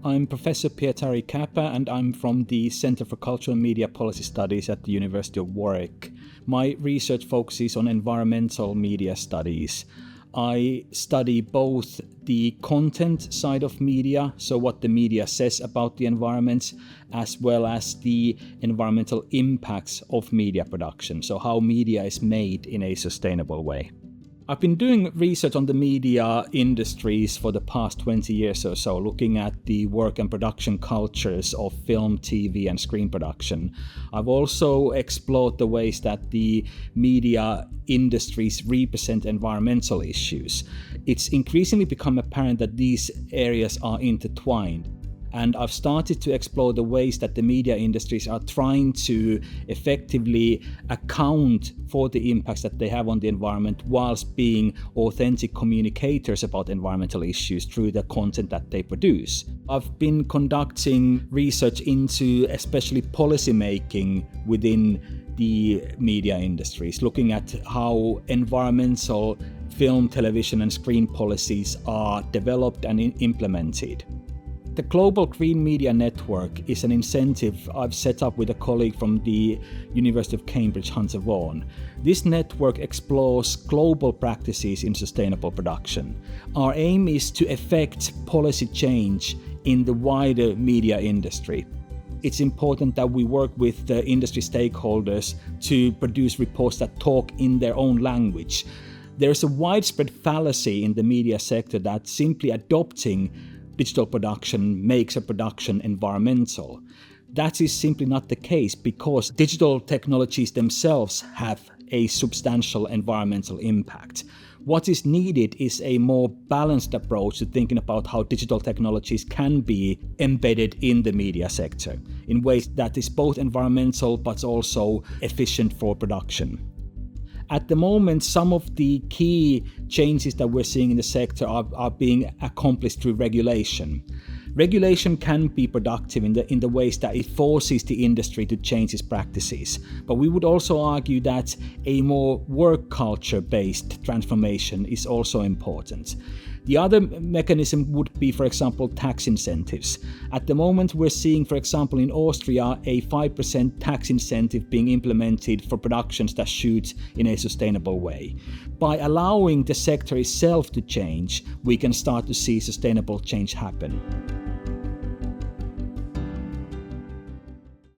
I'm Professor Pietari Kaapa and I'm from the Center for Cultural and Media Policy Studies at the University of Warwick. My research focuses on environmental media studies. I study both the content side of media, so what the media says about the environment, as well as the environmental impacts of media production, so how media is made in a sustainable way. I've been doing research on the media industries for the past 20 years or so, looking at the work and production cultures of film, TV, and screen production. I've also explored the ways that the media industries represent environmental issues. It's increasingly become apparent that these areas are intertwined. And I've started to explore the ways that the media industries are trying to effectively account for the impacts that they have on the environment whilst being authentic communicators about environmental issues through the content that they produce. I've been conducting research into especially policy making within the media industries, looking at how environmental film, television and screen policies are developed and implemented. The Global Green Media Network is an incentive I've set up with a colleague from the University of Cambridge, Hunter Vaughan. This network explores global practices in sustainable production. Our aim is to effect policy change in the wider media industry. It's important that we work with the industry stakeholders to produce reports that talk in their own language. There's a widespread fallacy in the media sector that simply adopting digital production makes a production environmental. That is simply not the case because digital technologies themselves have a substantial environmental impact. What is needed is a more balanced approach to thinking about how digital technologies can be embedded in the media sector in ways that is both environmental but also efficient for production. At the moment, some of the key changes that we're seeing in the sector are being accomplished through regulation. Regulation can be productive in the ways that it forces the industry to change its practices. But we would also argue that a more work culture-based transformation is also important. The other mechanism would be, for example, tax incentives. At the moment, we're seeing, for example, in Austria, a 5% tax incentive being implemented for productions that shoot in a sustainable way. By allowing the sector itself to change, we can start to see sustainable change happen.